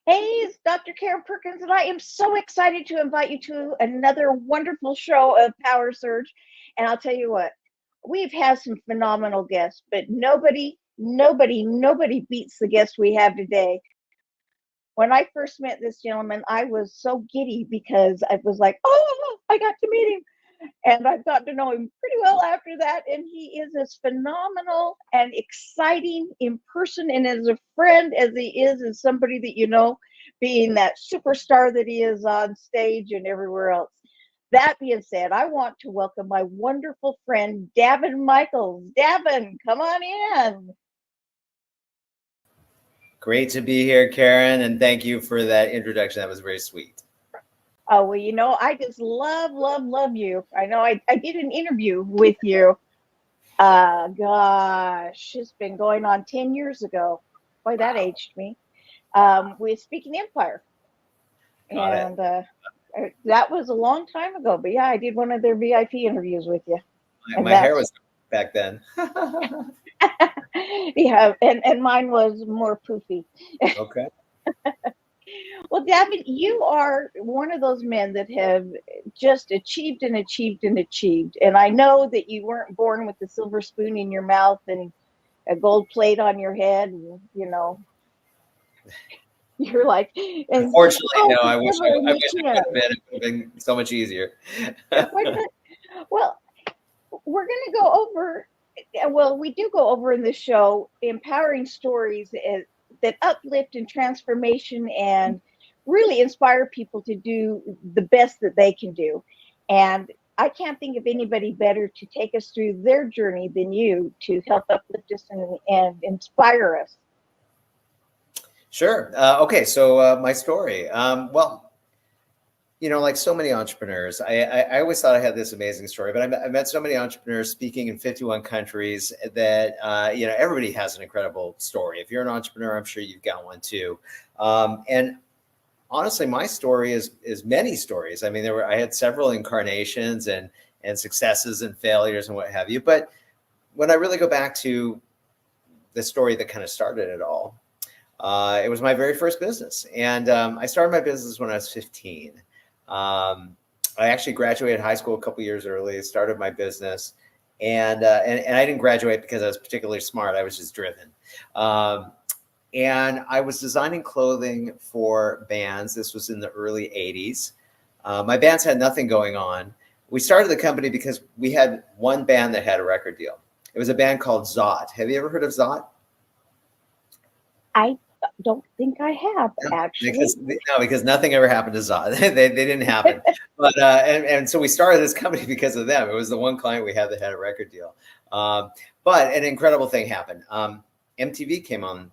Hey, it's Dr. Karen Perkins, and I am so excited to invite you to another wonderful show of Power Surge. And I'll tell you what, we've had some phenomenal guests, but nobody beats the guest we have today. When I first met this gentleman, I was so giddy because I was like, oh, I got to meet him. And I've gotten to know him pretty well after that. And he is as phenomenal and exciting in person and as a friend as he is as somebody that you know, being that superstar that he is on stage and everywhere else. That being said, I want to welcome my wonderful friend, Davin Michaels. Davin, come on in. Great to be here, Karen, and thank you for that introduction. That was very sweet. Oh, well, I just love you. I know I did an interview with you. Gosh, it's been going on 10 years ago. Boy, that aged me. With Speaking Empire. Got it. And that was a long time ago. But yeah, I did one of their VIP interviews with you. My hair was back then. Yeah, and mine was more poofy. Okay. Well, Davin, you are one of those men that have just achieved and achieved and achieved. And I know that you weren't born with a silver spoon in your mouth and a gold plate on your head. And, you're like, and, Unfortunately, no. I wish never, I could have been. It would have been so much easier. Well, we're going to go over. Well, we do go over in this show empowering stories that uplift and transformation and really inspire people to do the best that they can do. And I can't think of anybody better to take us through their journey than you to help uplift us and inspire us. Sure. Okay. So my story. Well, like so many entrepreneurs, I always thought I had this amazing story, but I met so many entrepreneurs speaking in 51 countries that, everybody has an incredible story. If you're an entrepreneur, I'm sure you've got one too. And honestly, my story is many stories. I mean, I had several incarnations and successes and failures and what have you. But when I really go back to the story that kind of started it all, it was my very first business. And I started my business when I was 15. I actually graduated high school a couple years early, started my business, and I didn't graduate because I was particularly smart. I was just driven. And I was designing clothing for bands. This was in the early 80s. My bands had nothing going on. We started the company because we had one band that had a record deal. It was a band called Zot. Have you ever heard of Zot? I don't think I have, actually. Because nothing ever happened to Zot. they didn't happen. But and so we started this company because of them. It was the one client we had that had a record deal. But an incredible thing happened. MTV came on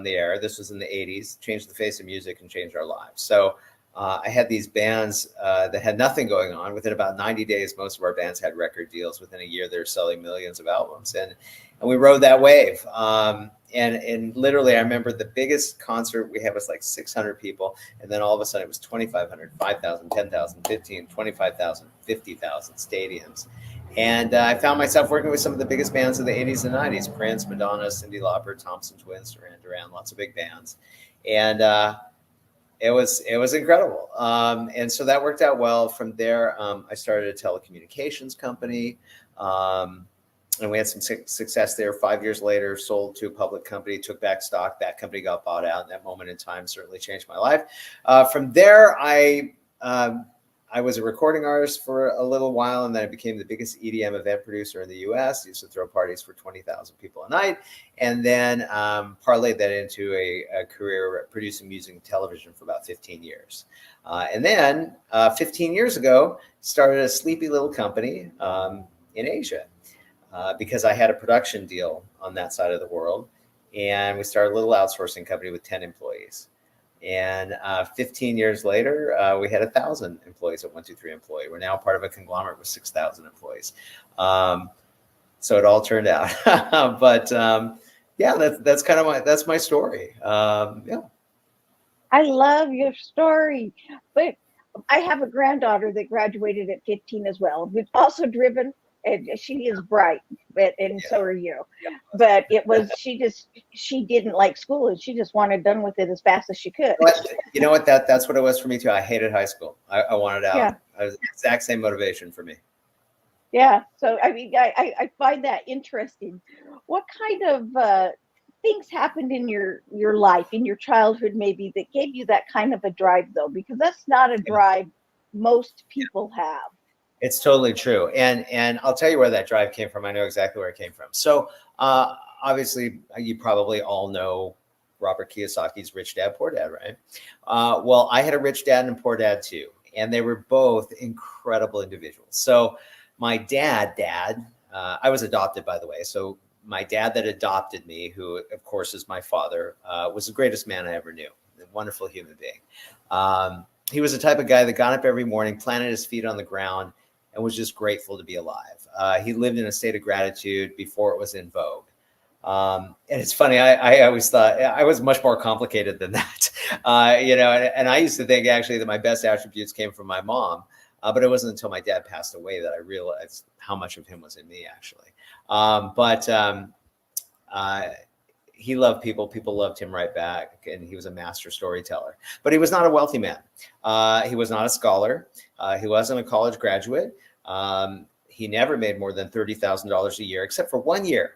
the air. This was in the 80s, changed the face of music and changed our lives. So I had these bands that had nothing going on. Within about 90 days, most of our bands had record deals. Within a year, they're selling millions of albums. And we rode that wave. And literally, I remember the biggest concert we had was like 600 people. And then all of a sudden, it was 2,500, 5,000, 10,000, 15, 25,000, 50,000 stadiums. And I found myself working with some of the biggest bands of the 80s and 90s: Prince, Madonna, Cyndi Lauper, Thompson Twins, Duran, lots of big bands. And it was incredible. And so that worked out well. From there, I started a telecommunications company. And we had some success there. 5 years later, sold to a public company, took back stock. That company got bought out. And that moment in time certainly changed my life. From there, I was a recording artist for a little while, and then I became the biggest EDM event producer in the U.S. I used to throw parties for 20,000 people a night, and then parlayed that into a career producing music and television for about 15 years. And then 15 years ago, started a sleepy little company in Asia because I had a production deal on that side of the world, and we started a little outsourcing company with 10 employees. And 15 years later, we had 1,000 employees at 123Employee. We're now part of a conglomerate with 6,000 employees. So it all turned out. But yeah, that's kind of that's my story. Yeah. I love your story, but I have a granddaughter that graduated at 15 as well, who's also driven and she is bright, and Yeah. so are you. Yeah. But it was, she didn't like school, and she just wanted done with it as fast as she could. But you know what? That's what it was for me too. I hated high school. I wanted out. Yeah. I was the exact same motivation for me. Yeah. So I mean, I find that interesting. What kind of things happened in your life, in your childhood, maybe, that gave you that kind of a drive, though? Because that's not a drive most people have. It's totally true. And I'll tell you where that drive came from. I know exactly where it came from. So obviously you probably all know Robert Kiyosaki's Rich Dad, Poor Dad, right? Well, I had a rich dad and poor dad too. And they were both incredible individuals. So my dad, I was adopted, by the way. So my dad that adopted me, who of course is my father, was the greatest man I ever knew. A wonderful human being. He was the type of guy that got up every morning, planted his feet on the ground, and was just grateful to be alive. He lived in a state of gratitude before it was in vogue. And it's funny, I always thought I was much more complicated than that. And I used to think actually that my best attributes came from my mom. But it wasn't until my dad passed away that I realized how much of him was in me, actually. He loved people. People loved him right back. And he was a master storyteller. But he was not a wealthy man. He was not a scholar. He wasn't a college graduate. He never made more than $30,000 a year, except for 1 year.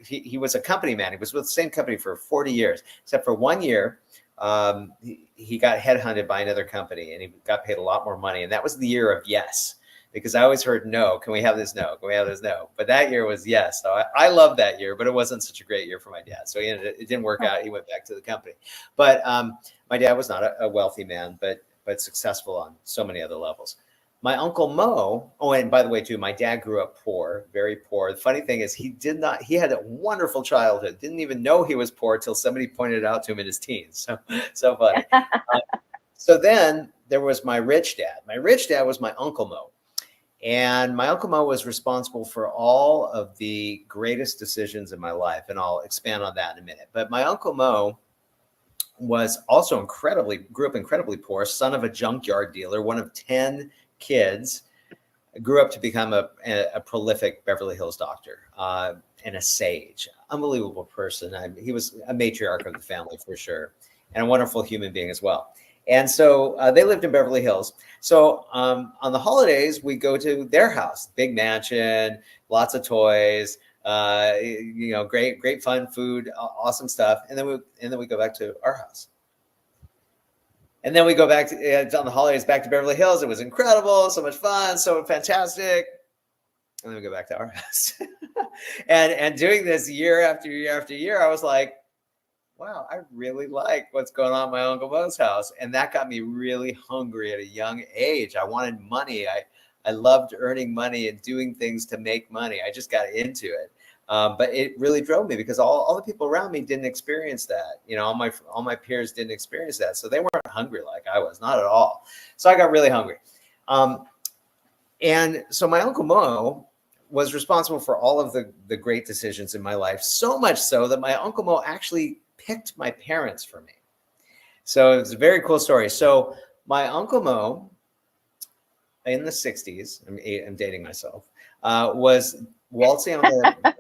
He was a company man. He was with the same company for 40 years, except for 1 year. He got headhunted by another company and he got paid a lot more money. And that was the year of yes, because I always heard no. Can we have this? No. Can we have this? No. But that year was yes. So I loved that year, but it wasn't such a great year for my dad. So it didn't work out. He went back to the company. But my dad was not a wealthy man, but successful on so many other levels. My Uncle Mo, oh, and by the way, too, my dad grew up poor, very poor. The funny thing is he had a wonderful childhood, didn't even know he was poor till somebody pointed it out to him in his teens. So funny. So then there was my rich dad. My rich dad was my Uncle Mo. And my Uncle Mo was responsible for all of the greatest decisions in my life. And I'll expand on that in a minute. But my Uncle Mo was also grew up incredibly poor, son of a junkyard dealer, one of 10 kids, grew up to become a prolific Beverly Hills doctor and a sage, unbelievable person. He was a matriarch of the family for sure, and a wonderful human being as well. And so they lived in Beverly Hills. So on the holidays, we go to their house, big mansion, lots of toys, great fun food, awesome stuff. And then we go back to our house. And then we go back on the holidays back to Beverly Hills. It was incredible, so much fun, so fantastic. And then we go back to our house. and doing this year after year after year, I was like, wow, I really like what's going on at my Uncle Mo's house. And that got me really hungry at a young age. I wanted money. I loved earning money and doing things to make money. I just got into it. But it really drove me because all the people around me didn't experience that. All my peers didn't experience that. So they weren't hungry like I was, not at all. So I got really hungry. And so my Uncle Mo was responsible for all of the great decisions in my life, so much so that my Uncle Mo actually picked my parents for me. So it's a very cool story. So my Uncle Mo in the 60s, I'm dating myself, was waltzing on the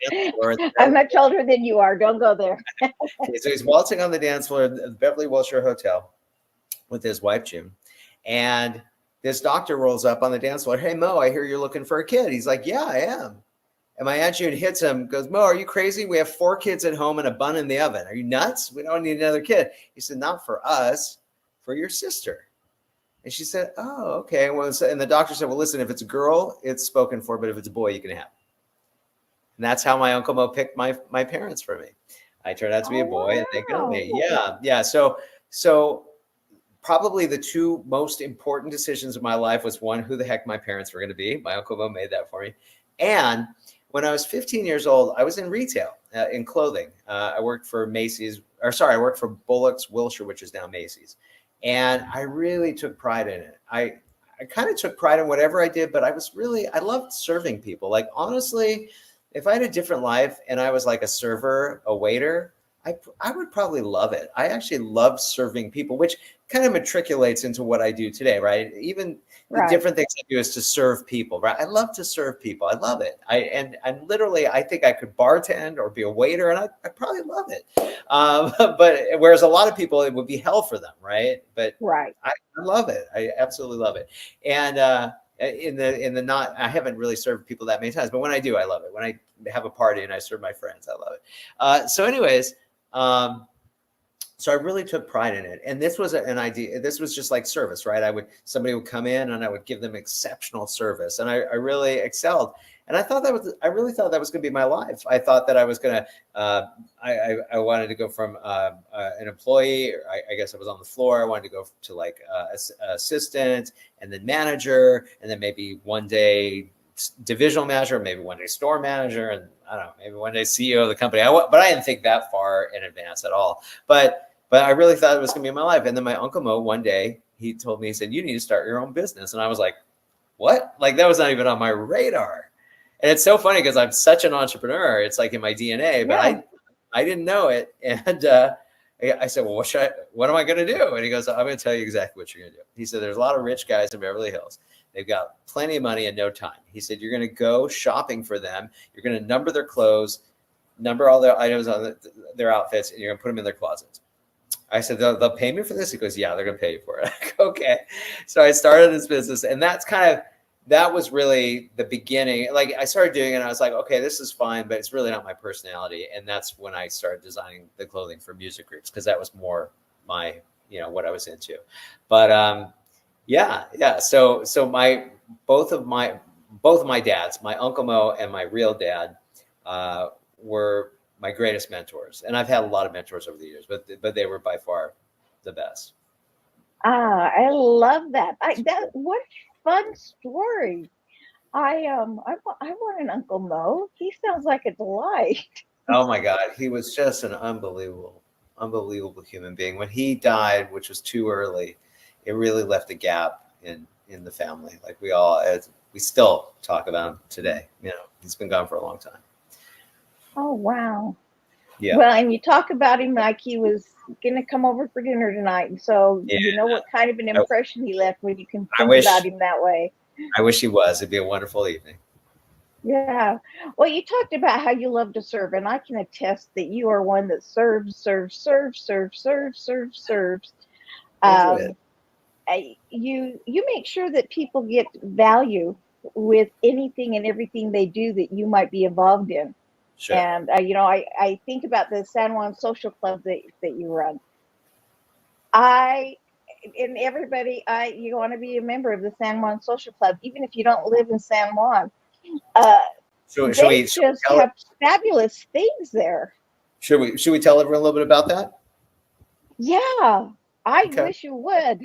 dance floor. I'm much older than you are. Don't go there. Okay, so he's waltzing on the dance floor at the Beverly Wilshire Hotel with his wife, June. And this doctor rolls up on the dance floor. Hey, Mo, I hear you're looking for a kid. He's like, yeah, I am. And my Aunt June hits him, goes, Mo, are you crazy? We have 4 kids at home and a bun in the oven. Are you nuts? We don't need another kid. He said, not for us, for your sister. And she said, oh, okay. Well, and the doctor said, well, listen, if it's a girl, it's spoken for, but if it's a boy, you can have it. And that's how my Uncle Mo picked my parents for me. I turned out to be a boy, and they got me. Yeah. So probably the 2 most important decisions of my life was, one, who the heck my parents were going to be. My Uncle Mo made that for me. And when I was 15 years old, I was in retail in clothing. I worked for I worked for Bullock's Wilshire, which is now Macy's. And I really took pride in it. I kind of took pride in whatever I did, but I loved serving people. Like, honestly, if I had a different life and I was like a server, a waiter, I would probably love it. I actually love serving people, which kind of matriculates into what I do today, right? Even the Right. different things I do is to serve people, right? I love to serve people. I love it. And literally, I think I could bartend or be a waiter, and I probably love it. But whereas a lot of people, it would be hell for them, right? But Right. I love it. I absolutely love it. And in the not, I haven't really served people that many times, but when I do, I love it. When I have a party and I serve my friends, I love it. So, anyways. So I really took pride in it. And this was an idea. This was just like service, right? Somebody would come in and I would give them exceptional service. And I really excelled. And I really thought that was going to be my life. I thought that I was going to, I wanted to go from an employee, I guess I was on the floor. I wanted to go to like assistant and then manager. And then maybe one day divisional manager, maybe one day store manager. And I don't know, maybe one day CEO of the company. But I didn't think that far in advance at all. But I really thought it was going to be my life. And then my Uncle Mo, one day, he told me, he said, you need to start your own business. And I was like, what? Like, that was not even on my radar. And it's so funny because I'm such an entrepreneur. It's like in my DNA, but I didn't know it. And I said, well, what am I going to do? And he goes, I'm going to tell you exactly what you're going to do. He said, there's a lot of rich guys in Beverly Hills. They've got plenty of money and no time. He said, you're going to go shopping for them. You're going to number their clothes, number all their items on their outfits, and you're going to put them in their closets. I said, they'll pay me for this? He goes, yeah, they're going to pay you for it. Okay. So I started this business, and that was really the beginning. Like, I started doing it and I was like, okay, this is fine, but it's really not my personality. And that's when I started designing the clothing for music groups, because that was more my, what I was into. But yeah. So both of my dads, my Uncle Mo and my real dad, were my greatest mentors. And I've had a lot of mentors over the years, but they were by far the best. I love that. What a fun story. I want an Uncle Mo. He sounds like a delight. Oh my God. He was just an unbelievable human being. When he died, which was too early, it really left a gap in the family. Like, we still talk about him today. He's been gone for a long time. Oh, wow. Yeah. Well, and you talk about him like he was going to come over for dinner tonight. And so you know what kind of an impression he left when you can think about him that way. I wish he was. It'd be a wonderful evening. Yeah. Well, you talked about how you love to serve, and I can attest that you are one that serves. You make sure that people get value with anything and everything they do that you might be involved in. Sure. And I think about the San Juan Social Club that you run. You want to be a member of the San Juan Social Club, even if you don't live in San Juan. They just have fabulous things there. Should we tell everyone a little bit about that? Yeah, I wish you would.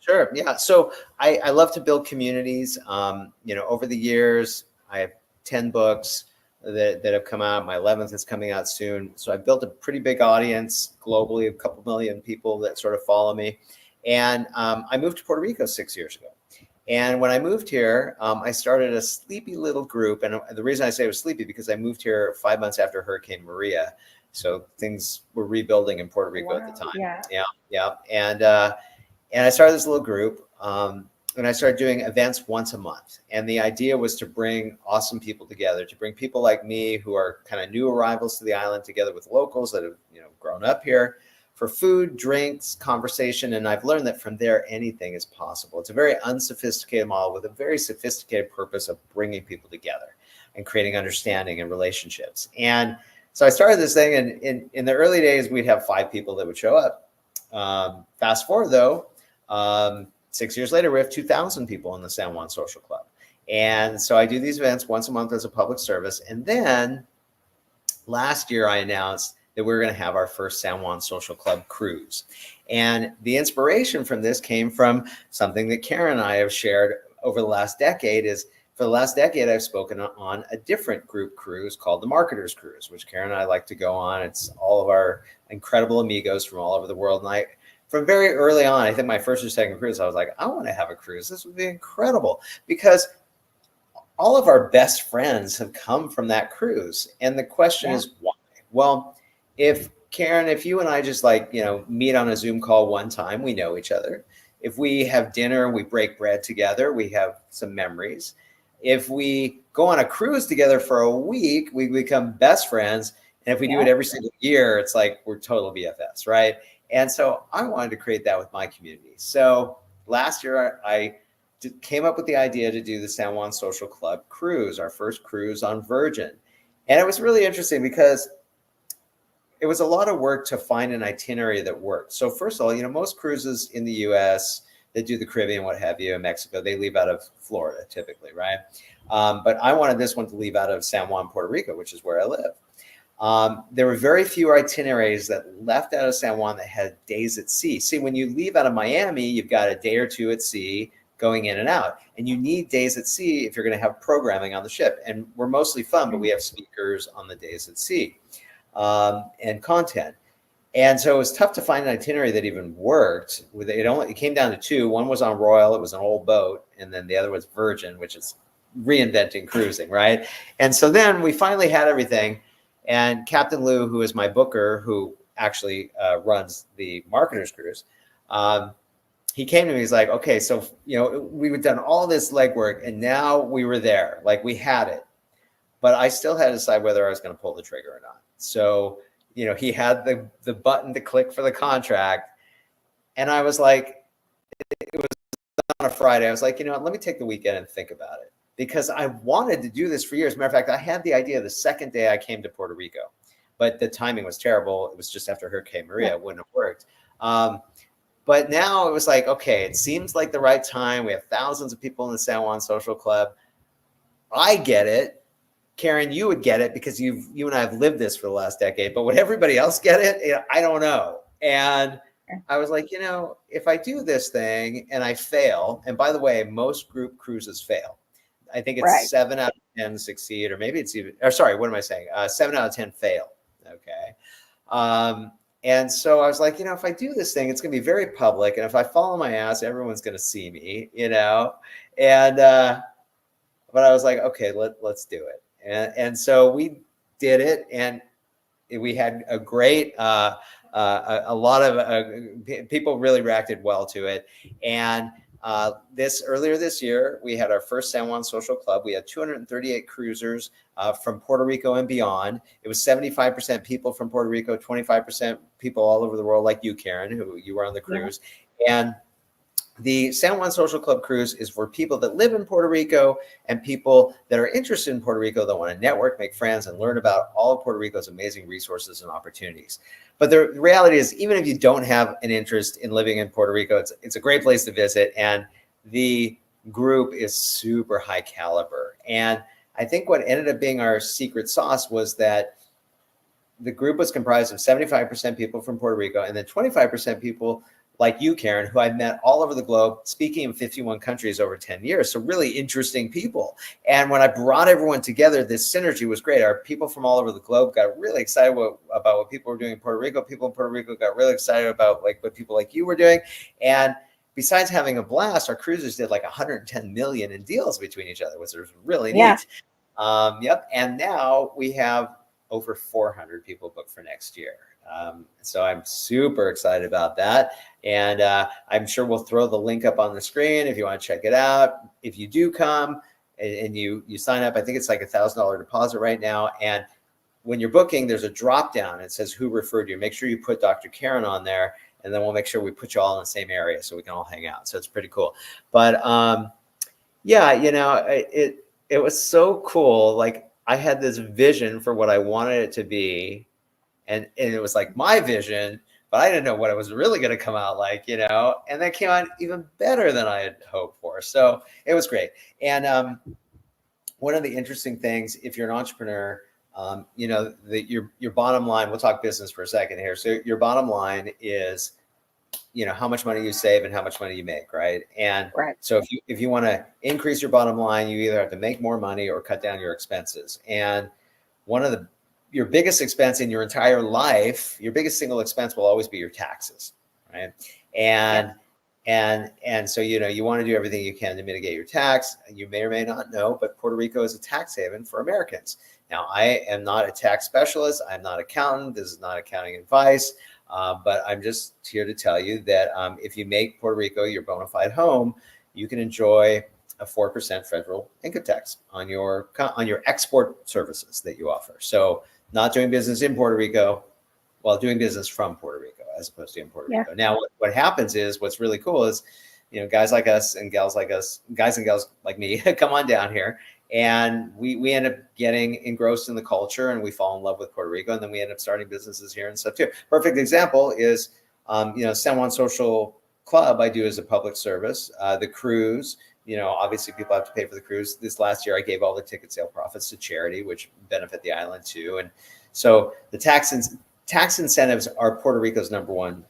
Sure. Yeah. So I love to build communities. Over the years, I have 10 books that have come out. My 11th is coming out soon. So I built a pretty big audience globally, a couple million people that sort of follow me. And I moved to Puerto Rico 6 years ago. And when I moved here, I started a sleepy little group. And the reason I say it was sleepy, because I moved here 5 months after Hurricane Maria. So things were rebuilding in Puerto Rico at the time. Yeah. And I started this little group. And I started doing events once a month. And the idea was to bring awesome people together, to bring people like me who are kind of new arrivals to the island together with locals that have grown up here, for food, drinks, conversation. And I've learned that from there, anything is possible. It's a very unsophisticated model with a very sophisticated purpose of bringing people together and creating understanding and relationships. And so I started this thing, and in the early days, we'd have 5 people that would show up. Fast forward though, 6 years later, we have 2,000 people in the San Juan Social Club. And so I do these events once a month as a public service. And then last year, I announced that we're going to have our first San Juan Social Club cruise. And the inspiration from this came from something that Karen and I have shared over the last decade. Is for the last decade, I've spoken on a different group cruise called the Marketers Cruise, which Karen and I like to go on. It's all of our incredible amigos from all over the world. And from very early on, I think my first or second cruise, I was like, I want to have a cruise. This would be incredible, because all of our best friends have come from that cruise. And the question is why? Well, if Karen, if you and I just meet on a Zoom call one time, we know each other. If we have dinner, we break bread together, we have some memories. If we go on a cruise together for a week, we become best friends. And if we do it every single year, it's like we're total BFFs, right? And so I wanted to create that with my community. So last year, I came up with the idea to do the San Juan Social Club cruise, our first cruise on Virgin. And it was really interesting because it was a lot of work to find an itinerary that worked. So first of all, most cruises in the US that do the Caribbean, what have you, in Mexico, they leave out of Florida typically, right? But I wanted this one to leave out of San Juan, Puerto Rico, which is where I live. There were very few itineraries that left out of San Juan that had days at sea. See, when you leave out of Miami, you've got a day or two at sea going in and out. And you need days at sea if you're going to have programming on the ship. And we're mostly fun, but we have speakers on the days at sea and content. And so it was tough to find an itinerary that even worked. It came down to two. One was on Royal, it was an old boat, and then the other was Virgin, which is reinventing cruising, right? And so then we finally had everything. And Captain Lou, who is my booker, who actually runs the Marketers Cruise, he came to me, he's like, okay, so, we've done all this legwork and now we were there, like we had it, but I still had to decide whether I was going to pull the trigger or not. So, he had the button to click for the contract. And I was like, it was on a Friday. I was like, let me take the weekend and think about it, because I wanted to do this for years. Matter of fact, I had the idea the second day I came to Puerto Rico, but the timing was terrible. It was just after Hurricane Maria. It wouldn't have worked. But now it was like, okay, it seems like the right time. We have thousands of people in the San Juan Social Club. I get it. Karen, you would get it because you and I have lived this for the last decade, but would everybody else get it? I don't know. And I was like, if I do this thing and I fail, and by the way, most group cruises fail. I think it's 7 out of 10 succeed, or maybe it's even, or sorry, what am I saying? 7 out of 10 fail. Okay. And so I was like, if I do this thing, it's going to be very public. And if I fall on my ass, everyone's going to see me, and, but I was like, okay, let's do it. And so we did it, and we had a great, a lot of people really reacted well to it. And earlier this year, we had our first San Juan Social Club. We had 238 cruisers from Puerto Rico and beyond. It was 75% people from Puerto Rico, 25% people all over the world, like you, Karen, who you were on the cruise. Yeah. And the San Juan Social Club cruise is for people that live in Puerto Rico and people that are interested in Puerto Rico, that want to network, make friends, and learn about all of Puerto Rico's amazing resources and opportunities. But the reality is, even if you don't have an interest in living in Puerto Rico, it's a great place to visit. And the group is super high caliber. And I think what ended up being our secret sauce was that the group was comprised of 75% people from Puerto Rico and then 25% people like you, Karen, who I've met all over the globe, speaking in 51 countries over 10 years. So really interesting people. And when I brought everyone together, this synergy was great. Our people from all over the globe got really excited about what people were doing in Puerto Rico. People in Puerto Rico got really excited about what people like you were doing. And besides having a blast, our cruisers did like 110 million in deals between each other, which was really neat. Yep. And now we have over 400 people booked for next year. So I'm super excited about that. And I'm sure we'll throw the link up on the screen if you want to check it out. If you do come and you sign up, I think it's like $1,000 deposit right now. And when you're booking, there's a drop down. It says who referred you. Make sure you put Dr. Karen on there, and then we'll make sure we put you all in the same area so we can all hang out. So it's pretty cool. But yeah, it was so cool. Like, I had this vision for what I wanted it to be. And it was like my vision, but I didn't know what it was really going to come out like, and that came out even better than I had hoped for. So it was great. And one of the interesting things, if you're an entrepreneur, your bottom line, we'll talk business for a second here. So your bottom line is, how much money you save and how much money you make, right? And so if you want to increase your bottom line, you either have to make more money or cut down your expenses. And one of your biggest expense in your entire life, your biggest single expense will always be your taxes, right? And so, you want to do everything you can to mitigate your tax. You may or may not know, but Puerto Rico is a tax haven for Americans. Now, I am not a tax specialist. I'm not an accountant. This is not accounting advice. But I'm just here to tell you that if you make Puerto Rico your bona fide home, you can enjoy a 4% federal income tax on your export services that you offer. So not doing business in Puerto Rico, while doing business from Puerto Rico as opposed to in Puerto Rico. Now, what happens is, what's really cool is, guys like us and gals like us, guys and gals like me, come on down here, and we end up getting engrossed in the culture, and we fall in love with Puerto Rico, and then we end up starting businesses here and stuff too. Perfect example is, San Juan Social Club I do as a public service. The cruise, obviously people have to pay for the cruise. This last year, I gave all the ticket sale profits to charity, which benefit the island too. And so the tax incentives are Puerto Rico's number one,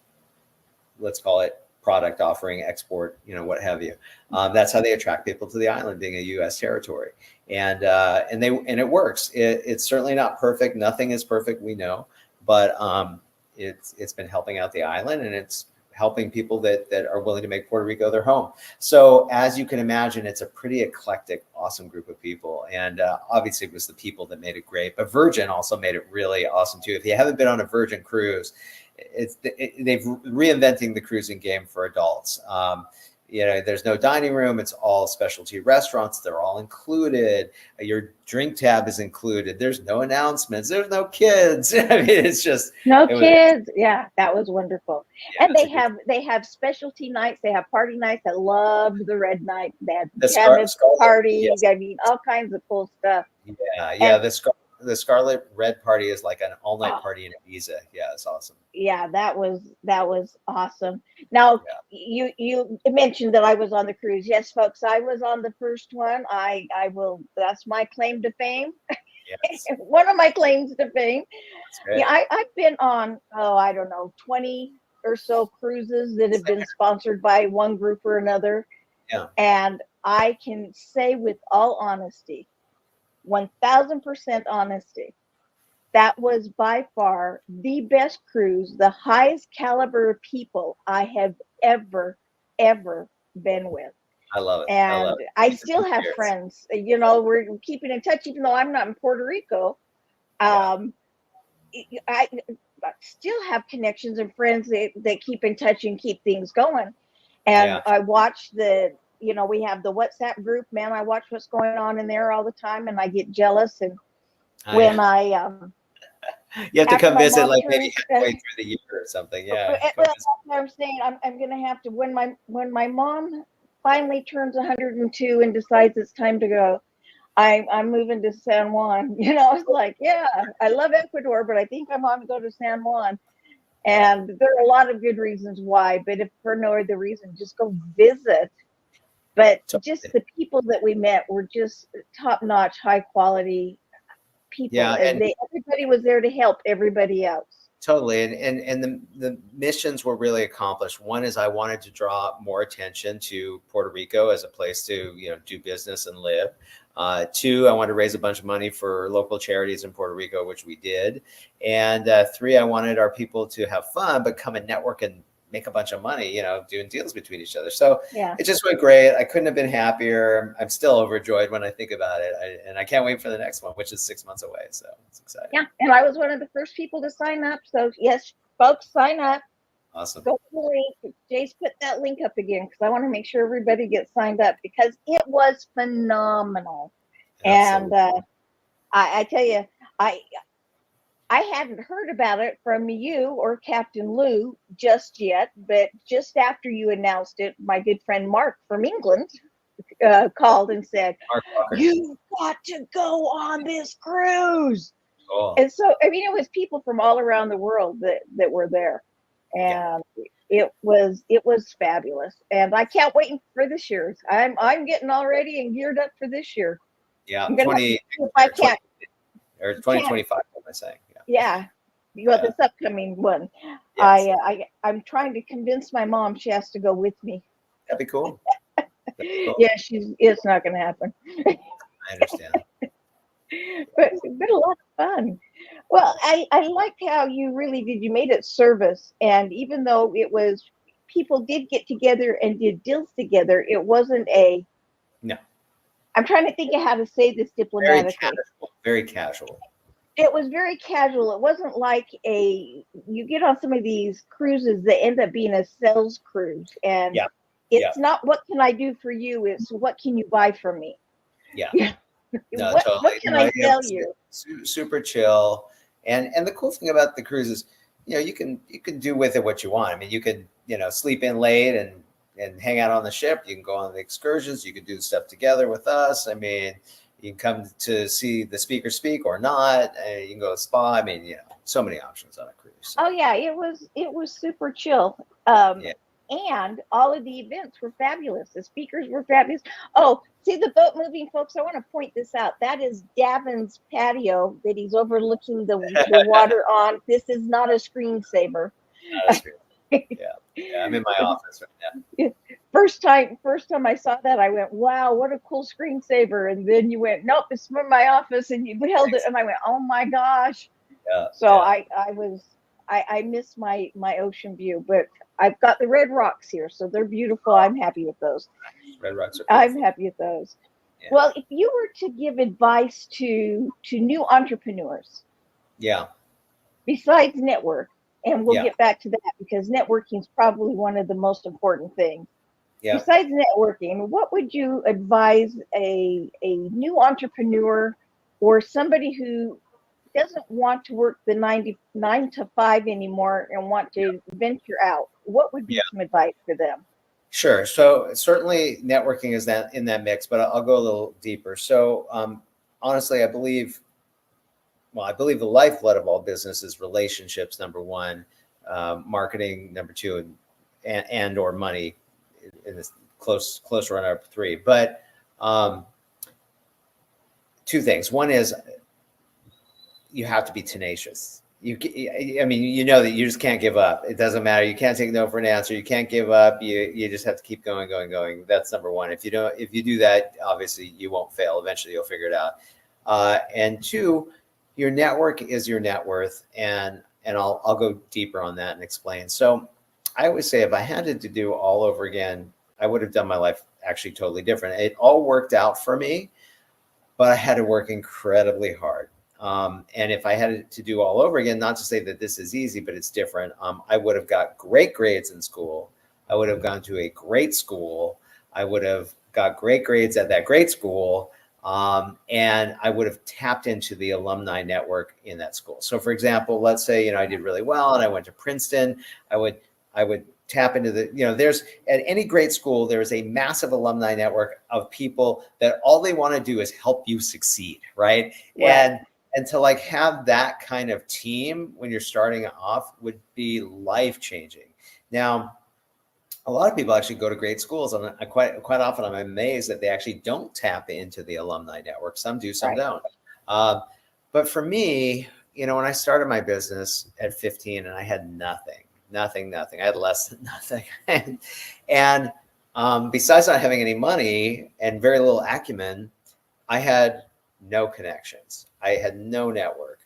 let's call it, product offering, export, what have you. That's how they attract people to the island, being a U.S. territory, and it works. It's certainly not perfect. Nothing is perfect, we know, but it's been helping out the island, and it's helping people that are willing to make Puerto Rico their home. So as you can imagine, it's a pretty eclectic, awesome group of people. And obviously it was the people that made it great, but Virgin also made it really awesome too. If you haven't been on a Virgin cruise, they've reinventing the cruising game for adults. There's no dining room. It's all specialty restaurants. They're all included. Your drink tab is included. There's no announcements. There's no kids. I mean, it's just kids. Yeah, that was wonderful. Yeah, and they have specialty nights. They have party nights. I loved the red night. They had the parties. Yes. I mean, all kinds of cool stuff. Yeah. The Scarlet Red party is like an all-night party in Ibiza. Yeah, it's awesome. Yeah, that was awesome. Now, you mentioned that I was on the cruise. Yes, folks, I was on the first one. I will. That's my claim to fame. Yes. One of my claims to fame. Yeah, I've been on 20 or so cruises that have been sponsored by one group or another. Yeah, and I can say with all honesty, 1,000% honesty, that was by far the best cruise, the highest caliber of people I have ever been with. I love it. And I still have friends, we're keeping in touch, even though I'm not in Puerto Rico. I still have connections and friends that keep in touch and keep things going. And I watch we have the WhatsApp group, man. I watch what's going on in there all the time, and I get jealous. And when you have to come visit, like maybe halfway through the year or something. Yeah. I'm saying I'm going to have to, when my mom finally turns 102 and decides it's time to go, I'm moving to San Juan. I was like, yeah, I love Ecuador, but I think I'm going to go to San Juan. And there are a lot of good reasons why, but if for no other reason, just go visit. But just the people that we met were just top-notch, high-quality people. Yeah, and everybody was there to help everybody else. Totally. And the missions were really accomplished. One is I wanted to draw more attention to Puerto Rico as a place to, do business and live. Two, I wanted to raise a bunch of money for local charities in Puerto Rico, which we did. And three, I wanted our people to have fun, but come and network and make a bunch of money, doing deals between each other. So it just went great. I couldn't have been happier. I'm still overjoyed when I think about it. And I can't wait for the next one, which is 6 months away. So it's exciting. Yeah. And I was one of the first people to sign up. So yes, folks, sign up. Awesome. Go to the link. Jace, put that link up again, because I want to make sure everybody gets signed up, because it was phenomenal. Absolutely. And I tell you, I hadn't heard about it from you or Captain Lou just yet, but just after you announced it, my good friend Mark from England called and said, "You've got to go on this cruise." Cool. And so, it was people from all around the world that were there, and it was fabulous. And I can't wait for this year's. I'm getting all ready and geared up for this year. Yeah, 2025. What am I saying? Yeah, this upcoming one. Yes. I'm trying to convince my mom she has to go with me. That'd be cool. Yeah, it's not going to happen. I understand. but a lot of fun. Well, I like how you made it service, and even though it was, people did get together and did deals together, it wasn't no. I'm trying to think of how to say this diplomatically. Very casual. It was very casual. It wasn't like you get on some of these cruises that end up being a sales cruise, and Yeah. it's not what can I do for you, it's what can you buy from me. Yeah. Yeah. No, What totally. can No, I it sell was you? super chill. And the cool thing about the cruise is, you can do with it what you want. I mean, you could, sleep in late and hang out on the ship. You can go on the excursions. You can do stuff together with us. I mean, you can come to see the speaker speak or not. You can go to spa. I mean, so many options on a cruise. So, Oh yeah, it was super chill. Um, yeah. and all of the events were fabulous. The speakers were fabulous. Oh, see the boat moving, folks. I want to point this out. That is Davin's patio that he's overlooking the water on. This is not a screensaver. That's great. Yeah. Yeah. I'm in my office right now. First time I saw that, I went, "Wow, what a cool screensaver!" And then you went, "Nope, it's from my office," and you held it, and I went, "Oh my gosh!" Yeah. So Yeah. I miss my ocean view, but I've got the red rocks here, so they're beautiful. I'm happy with those. Red Rocks are I'm beautiful. happy with those. Yeah. Well, if you were to give advice to new entrepreneurs Yeah. besides network, and we'll Yeah. get back to that because networking is probably one of the most important things. Yeah. Besides networking, what would you advise a new entrepreneur or somebody who doesn't want to work the 9 to 5 anymore and want to venture out? What would be Yeah. some advice for them? Sure. So certainly networking is that in that mix, but I'll go a little deeper. So honestly, I believe the lifeblood of all business is relationships, number one, marketing, number two, and or money in this close runner up three. But two things. One is you have to be tenacious. I mean, that you just can't give up. It doesn't matter. You can't take no for an answer. You can't give up. You just have to keep going. That's number one. If you do that, obviously you won't fail. Eventually you'll figure it out. And two, your network is your net worth. And I'll go deeper on that and explain. So I always say if I had to do all over again, I would have done my life actually totally different. It all worked out for me, but I had to work incredibly hard. And if I had to do all over again, not to say that this is easy, but it's different. I would have got great grades in school. I would have gone to a great school. I would have got great grades at that great school. And I would have tapped into the alumni network in that school. So for example, let's say, I did really well and I went to Princeton. I would tap into there's at any great school, there's a massive alumni network of people that all they want to do is help you succeed. Right. And to have that kind of team when you're starting off would be life changing. Now, a lot of people actually go to great schools, and quite often I'm amazed that they actually don't tap into the alumni network. Some do, some don't. But for me, when I started my business at 15 and I had nothing. I had less than nothing. and besides not having any money and very little acumen, I had no connections. I had no network.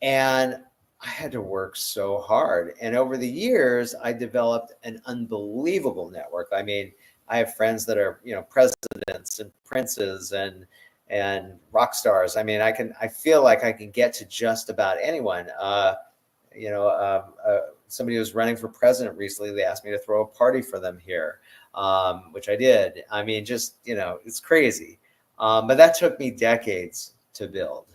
And I had to work so hard. And over the years, I developed an unbelievable network. I mean, I have friends that are, presidents and princes and rock stars. I mean, I feel like I can get to just about anyone. Somebody was running for president recently. They asked me to throw a party for them here, which I did. I mean, just, it's crazy. But that took me decades to build.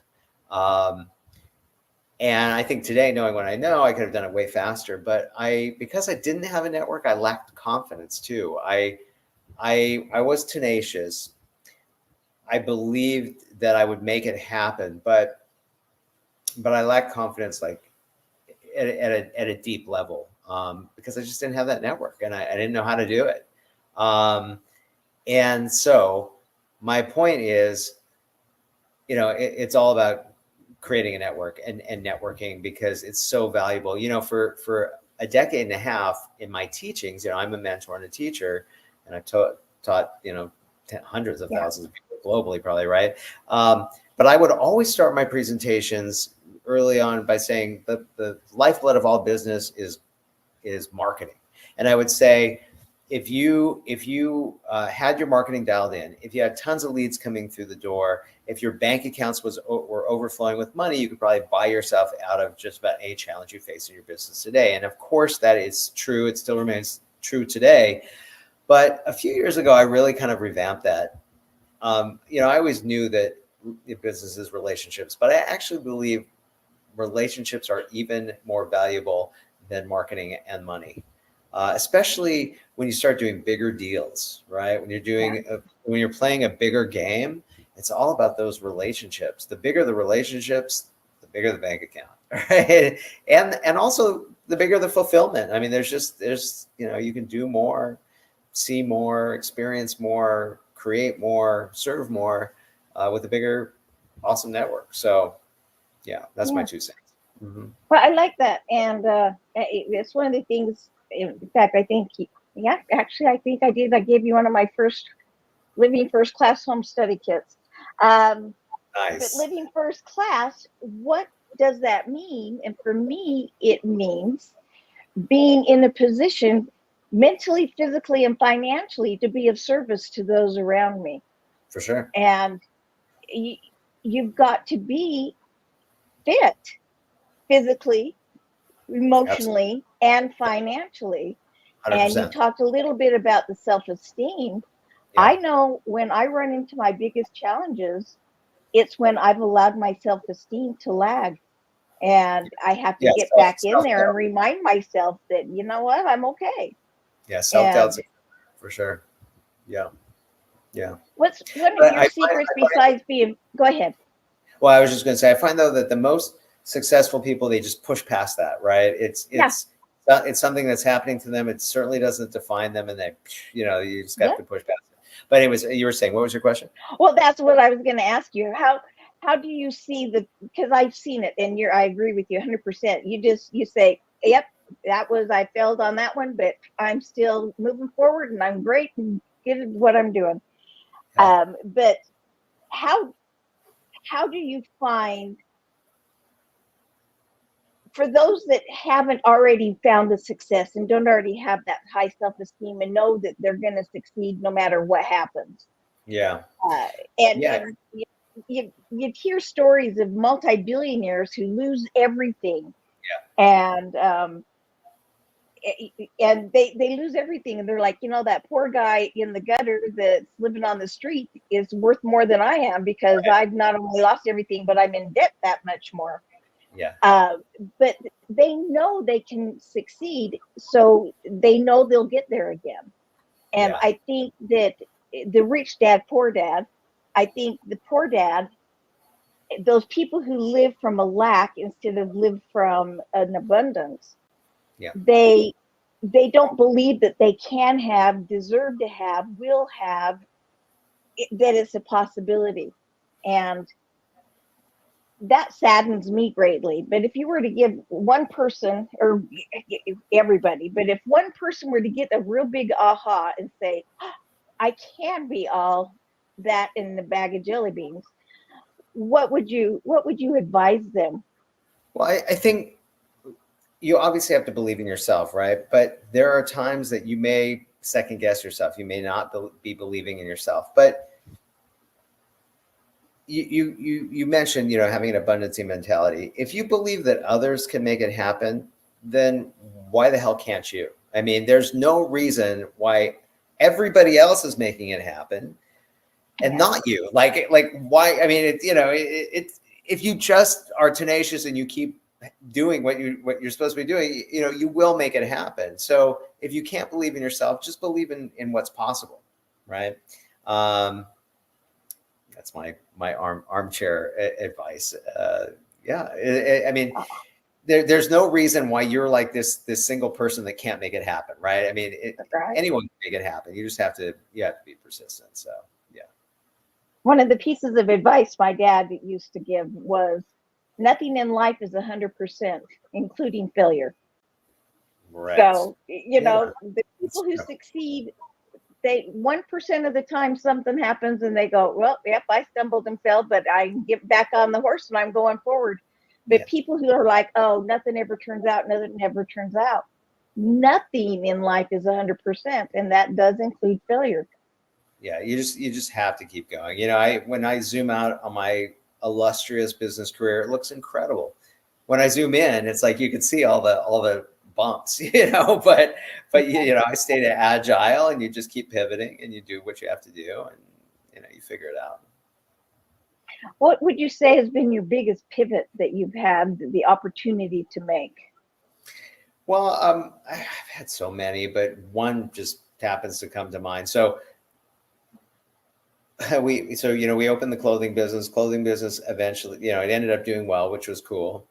And I think today, knowing what I know, I could have done it way faster. But because I didn't have a network, I lacked confidence too. I was tenacious. I believed that I would make it happen, but I lacked confidence, like at a deep level, because I just didn't have that network, and I didn't know how to do it. And so my point is, it's all about creating a network and networking, because it's so valuable. For a decade and a half in my teachings, I'm a mentor and a teacher, and I taught hundreds of thousands of people globally, probably, right? But I would always start my presentations early on by saying the lifeblood of all business is marketing. And I would say, if you had your marketing dialed in, if you had tons of leads coming through the door, if your bank accounts were overflowing with money, you could probably buy yourself out of just about any challenge you face in your business today. And of course, that is true. It still remains true today. But a few years ago, I really kind of revamped that. I always knew that business is relationships, but I actually believe relationships are even more valuable than marketing and money. Especially when you start doing bigger deals, right? When you're playing a bigger game, it's all about those relationships. The bigger the relationships, the bigger the bank account, right? And also the bigger the fulfillment. I mean, there's you can do more, see more, experience more, create more, serve more with a bigger, awesome network. So, yeah, that's my 2 cents. Mm-hmm. Well, I like that, and it's one of the things. In fact, I think, actually, I think I did. I gave you one of my first Living First Class home study kits. Nice. But Living First Class, what does that mean? And for me, it means being in a position mentally, physically, and financially to be of service to those around me. For sure. And you've got to be fit physically, emotionally, and financially. 100%. And you talked a little bit about the self-esteem. Yeah. I know when I run into my biggest challenges, it's when I've allowed my self-esteem to lag. And I have to get back in there and remind myself that, you know what, I'm okay. Yeah, self-doubt's for sure. Yeah. Yeah. What's one of your secrets besides being, go ahead. Well, I was just going to say, I find though that the most successful people, they just push past that, right? It's something that's happening to them. It certainly doesn't define them, and you just got to push past it. But anyways, you were saying, what was your question? Well, that's what I was going to ask you. How do you see because I've seen it, and I agree with you 100%. You say, yep, I failed on that one, but I'm still moving forward, and I'm great and good at what I'm doing. Yeah. But how do you find, for those that haven't already found the success and don't already have that high self-esteem and know that they're going to succeed no matter what happens? Yeah. And you hear stories of multi-billionaires who lose everything. Yeah. And they lose everything, and they're like, that poor guy in the gutter that's living on the street is worth more than I am because I've not only lost everything, but I'm in debt that much more. Yeah. But they know they can succeed, so they know they'll get there again. And I think that the rich dad, poor dad, I think the poor dad, those people who live from a lack instead of live from an abundance, they don't believe that they can have, deserve to have, will have, that it's a possibility. And that saddens me greatly. But if you were to give one person, or everybody, but if one person were to get a real big aha and say, I can be all that in the bag of jelly beans, what would you advise them? Well, I think you obviously have to believe in yourself, right? But there are times that you may second guess yourself. You may not be believing in yourself. But you mentioned, having an abundancy mentality. If you believe that others can make it happen, then why the hell can't you? I mean, there's no reason why everybody else is making it happen and not you. Like why? I mean, if you just are tenacious and you keep doing what you're supposed to be doing, you will make it happen. So if you can't believe in yourself, just believe in what's possible, right? That's my armchair advice. I mean, there's no reason why you're like this single person that can't make it happen, right? I mean, anyone can make it happen. You just have to be persistent. So yeah. One of the pieces of advice my dad used to give was, nothing in life is 100%, including failure. Right. So the people who succeed, 1% of the time something happens and they go, well, yep, I stumbled and fell, but I get back on the horse and I'm going forward. But people who are like, oh, nothing ever turns out, nothing in life is 100%, and that does include failure. Yeah, you just have to keep going. When I zoom out on my illustrious business career, it looks incredible. When I zoom in, it's like you can see all the bumps, but I stayed agile, and you just keep pivoting, and you do what you have to do, and you figure it out. What would you say has been your biggest pivot that you've had the opportunity to make? Well, I've had so many, but one just happens to come to mind. So we opened the clothing business. Eventually, it ended up doing well, which was cool.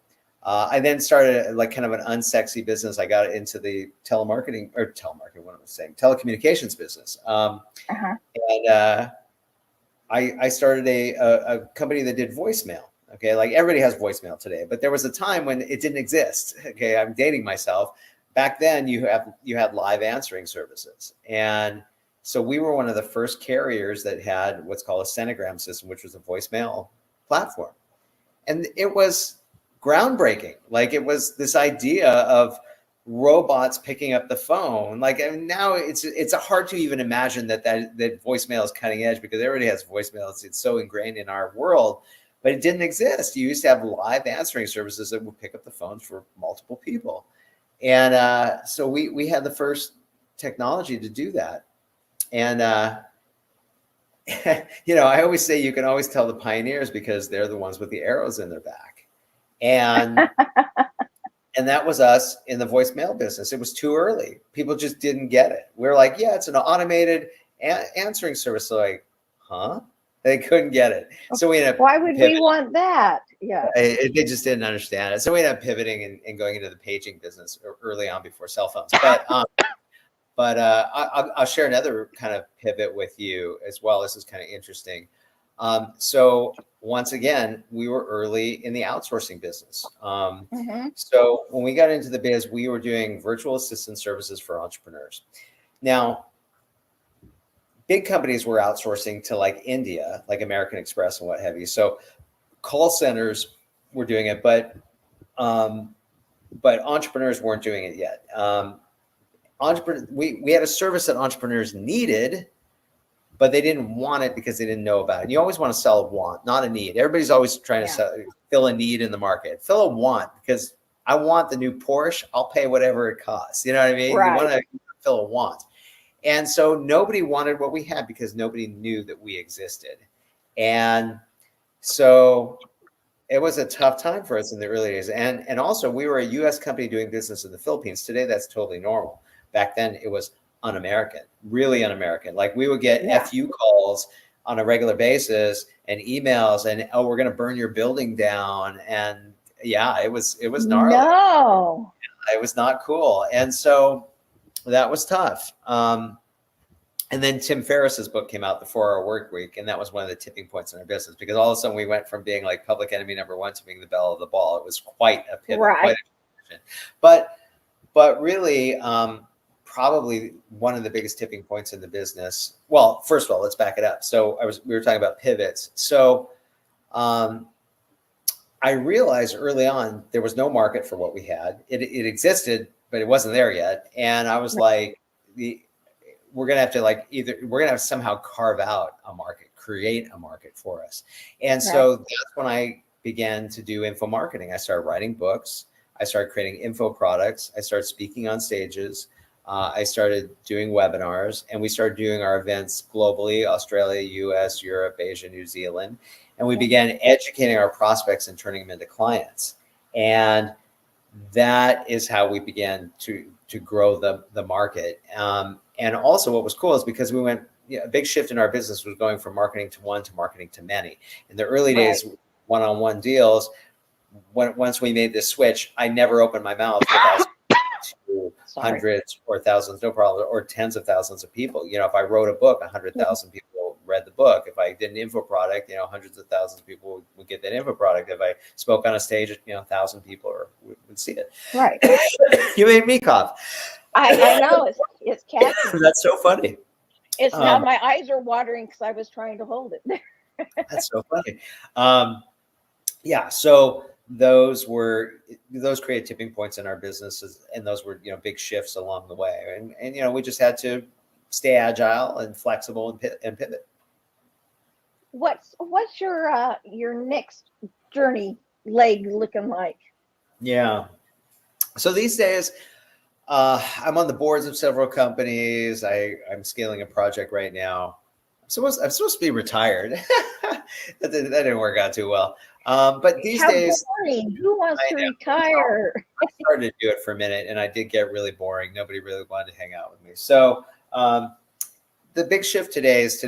I then started like kind of an unsexy business. I got into the telecommunications business. And I started a company that did voicemail. Okay, like everybody has voicemail today, but there was a time when it didn't exist. Okay, I'm dating myself. Back then, you had live answering services, and so we were one of the first carriers that had what's called a Centigram system, which was a voicemail platform, and it was groundbreaking. Like it was this idea of robots picking up the phone. Like, and now it's hard to even imagine that voicemail is cutting edge, because everybody has voicemails. It's so ingrained in our world, but it didn't exist. You used to have live answering services that would pick up the phones for multiple people. And so we had the first technology to do that. And, I always say you can always tell the pioneers because they're the ones with the arrows in their back. And and that was us in the voicemail business. It was too early. People just didn't get it. We're like, yeah, it's an automated answering service. So like, huh? They couldn't get it. So we ended up Why would we want that? Yeah. They just didn't understand it. So we ended up pivoting and going into the paging business early on before cell phones. But I'll share another kind of pivot with you as well. This is kind of interesting. So once again, we were early in the outsourcing business. So when we got into the biz, we were doing virtual assistant services for entrepreneurs. Now, big companies were outsourcing to like India, like American Express and what have you. So call centers were doing it, but entrepreneurs weren't doing it yet. We had a service that entrepreneurs needed, but they didn't want it because they didn't know about it. And you always want to sell a want, not a need. Everybody's always trying to fill a need in the market. Fill a want, because I want the new Porsche. I'll pay whatever it costs. You know what I mean? Right. You want to fill a want. And so nobody wanted what we had because nobody knew that we existed. And so it was a tough time for us in the early days. And also we were a US company doing business in the Philippines. Today, that's totally normal. Back then it was un-American, really un-American. Like we would get FU calls on a regular basis and emails and, oh, we're going to burn your building down. And it was gnarly. No, it was not cool. And so that was tough. And then Tim Ferriss's book came out, The 4-Hour Workweek, and that was one of the tipping points in our business, because all of a sudden we went from being like public enemy number one to being the belle of the ball. It was quite a pivot, quite a transition. But really, probably one of the biggest tipping points in the business. Well, first of all, let's back it up. So we were talking about pivots. So I realized early on there was no market for what we had. It existed, but it wasn't there yet. And I was like, we're going to have to somehow carve out a market, create a market for us. And so that's when I began to do info marketing. I started writing books. I started creating info products. I started speaking on stages. I started doing webinars, and we started doing our events globally: Australia, US, Europe, Asia, New Zealand. And we began educating our prospects and turning them into clients. And that is how we began to grow the market. And also what was cool is because we went, a big shift in our business was going from marketing to one to marketing to many. In the early days, one-on-one deals, once we made this switch, I never opened my mouth without to hundreds or thousands, no problem, or tens of thousands of people. If I wrote a book, 100,000 people read the book. If I did an info product, hundreds of thousands of people would get that info product. If I spoke on a stage, 1,000 people would see it. Right. You made me cough. I know, it's catchy. That's so funny. It's now my eyes are watering because I was trying to hold it. That's so funny. So those created tipping points in our businesses, and those were, big shifts along the way. And we just had to stay agile and flexible and pivot. What's your next journey leg looking like? Yeah. So these days, I'm on the boards of several companies. I'm scaling a project right now. I'm supposed to be retired. that didn't work out too well. But these days, boring. Who wants to retire? I started to do it for a minute, and I did get really boring. Nobody really wanted to hang out with me. So the big shift today is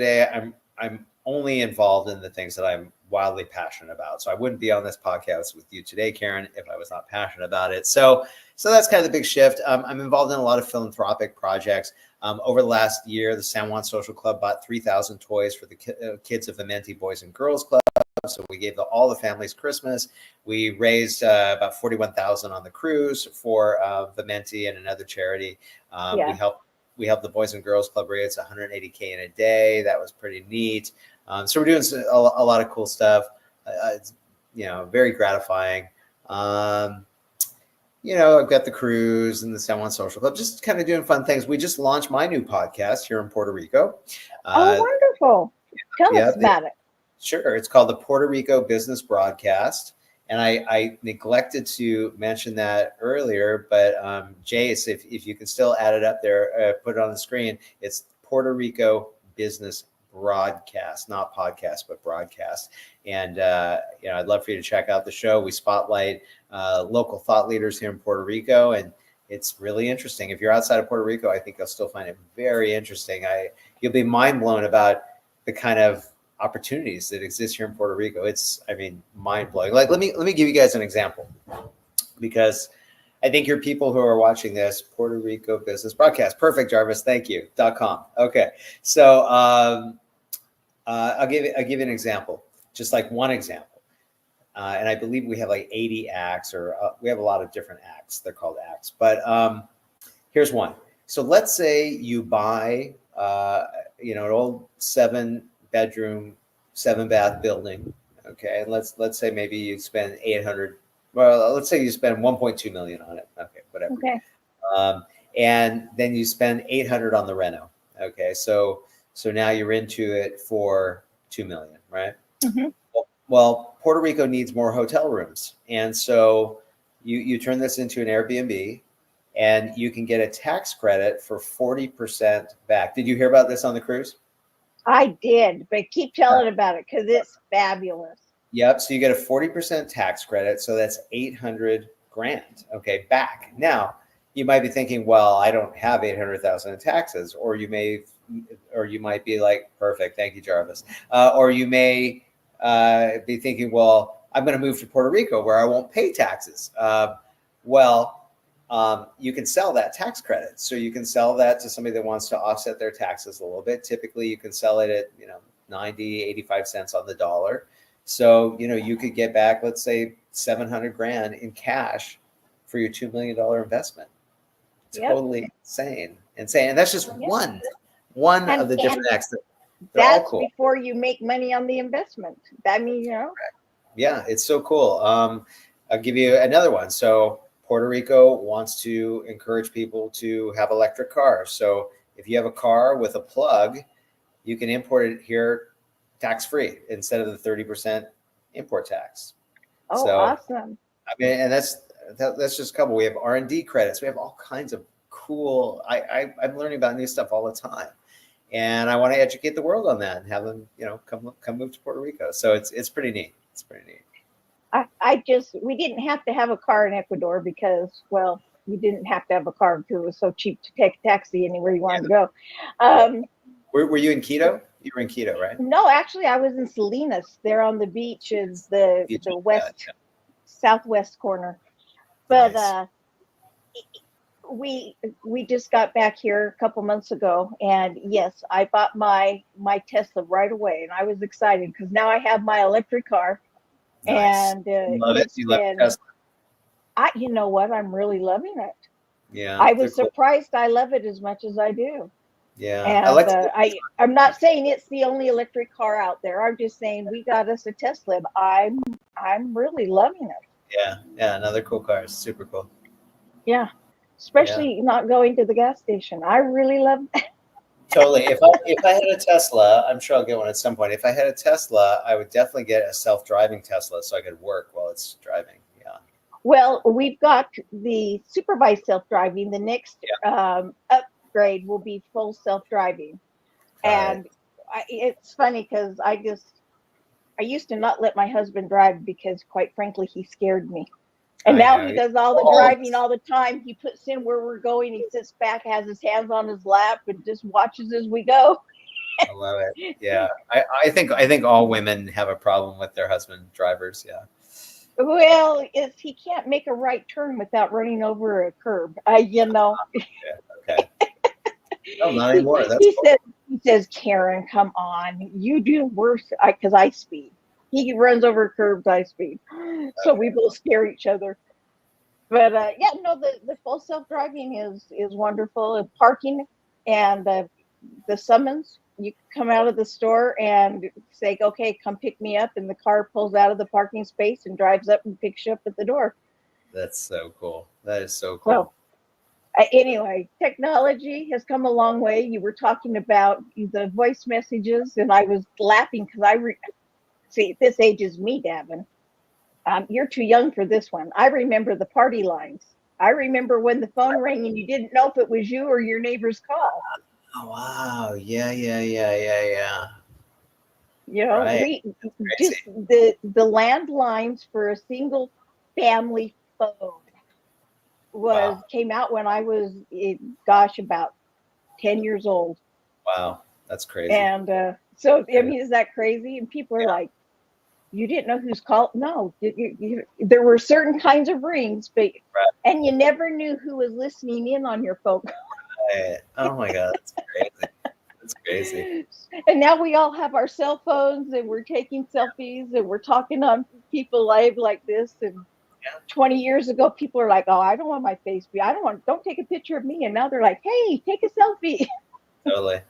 I'm only involved in the things that I'm wildly passionate about. So I wouldn't be on this podcast with you today, Karen, if I was not passionate about it. So that's kind of the big shift. I'm involved in a lot of philanthropic projects. Over the last year, the San Juan Social Club bought 3,000 toys for the kids of the Menti Boys and Girls Club. So we gave all the families Christmas. We raised about $41,000 on the cruise for the Menti and another charity. We helped the Boys and Girls Club raise $180K in a day. That was pretty neat. So we're doing a lot of cool stuff. It's, very gratifying. I've got the cruise and the San Juan Social Club, just kind of doing fun things. We just launched my new podcast here in Puerto Rico. Wonderful. Tell us about it. Sure. It's called the Puerto Rico Business Broadcast. And I neglected to mention that earlier, but Jace, if you can still add it up there, put it on the screen. It's Puerto Rico Business Broadcast, not podcast, but broadcast. And I'd love for you to check out the show. We spotlight local thought leaders here in Puerto Rico, and it's really interesting. If you're outside of Puerto Rico, I think you'll still find it very interesting. You'll be mind blown about the kind of opportunities that exist here in Puerto Rico. It's, mind blowing. Like, let me give you guys an example, because I think you're people who are watching this Puerto Rico Business Broadcast. Perfect, Jarvis. Thank you. .com. Okay. So I'll give you an example, just like one example. And I believe we have like 80 acts, or we have a lot of different acts. They're called acts. But here's one. So let's say you buy, an old 7-bedroom, 7-bath building. Okay. And let's say maybe you spend let's say you spend 1.2 million on it. Okay. Whatever. Okay. And then you spend 800 on the reno. Okay. So now you're into it for 2 million, right? Mm-hmm. Well, Puerto Rico needs more hotel rooms. And so you turn this into an Airbnb, and you can get a tax credit for 40% back. Did you hear about this on the cruise? I did, but keep telling about it, because it's fabulous. Yep. So you get a 40% tax credit. So that's 800 grand. Okay. Back. Now you might be thinking, well, I don't have 800,000 in taxes, or you might be like, perfect. Thank you, Jarvis. Or you may be thinking, well, I'm going to move to Puerto Rico where I won't pay taxes. You can sell that tax credit. So you can sell that to somebody that wants to offset their taxes a little bit. Typically you can sell it at, 90, 85 cents on the dollar. So, you could get back, let's say 700 grand in cash for your $2 million investment. Totally insane. And that's just one of the different acts. That's cool. Before you make money on the investment. Yeah, it's so cool. I'll give you another one. So Puerto Rico wants to encourage people to have electric cars. So if you have a car with a plug, you can import it here tax-free instead of the 30% import tax. Oh, so, awesome. And that's just a couple. We have R&D credits. We have all kinds of cool, I'm learning about new stuff all the time. And I want to educate the world on that and have them, come move to Puerto Rico. So it's pretty neat. It's pretty neat. We didn't have to have a car in Ecuador because, well, you didn't have to have a car because it was so cheap to take a taxi anywhere you wanted to go. Were you in Quito? You were in Quito, right? No, actually, I was in Salinas. There on the beach is the southwest corner. But nice. We just got back here a couple months ago, and yes, I bought my Tesla right away, and I was excited because now I have my electric car. Nice. And love it. You love Tesla. You know what? I'm really loving it. Yeah, I was surprised. Cool. I love it as much as I do. Yeah, and I'm not saying it's the only electric car out there. I'm just saying we got us a Tesla. I'm really loving it. Yeah, another cool car. Super cool. Yeah. Especially not going to the gas station. I really love that. Totally. If I had a Tesla, I'm sure I'll get one at some point. If I had a Tesla, I would definitely get a self-driving Tesla so I could work while it's driving. Yeah. Well, we've got the supervised self-driving. The next upgrade will be full self-driving. And it's funny because I used to not let my husband drive because, quite frankly, he scared me. And now he does all the driving all the time. He puts in where we're going. He sits back, has his hands on his lap, and just watches as we go. I love it. Yeah, I think all women have a problem with their husband drivers. Yeah. Well, he can't make a right turn without running over a curb. Yeah, okay. No, not anymore. He says, Karen, come on, you do worse because I speed. He runs over curbs, I speed. So we both scare each other. But the full self-driving is wonderful. Parking and the summons. You come out of the store and say, okay, come pick me up. And the car pulls out of the parking space and drives up and picks you up at the door. That's so cool. That is so cool. Anyway, technology has come a long way. You were talking about the voice messages, and I was laughing because see, this ages me, Davin. You're too young for this one. I remember the party lines. I remember when the phone rang and you didn't know if it was you or your neighbor's call. Oh, wow. Yeah. You know, right. just the landlines for a single family phone came out when I was, about 10 years old. Wow, that's crazy. And so, I mean, is that crazy? And people are like, you didn't know who's called? No, there were certain kinds of rings, but and you never knew who was listening in on your phone. Right. Oh my God, that's crazy. That's crazy. And now we all have our cell phones, and we're taking selfies, and we're talking on people live like this. And 20 years ago, people are like, "Oh, I don't want my face to be. Don't take a picture of me." And now they're like, "Hey, take a selfie." Totally.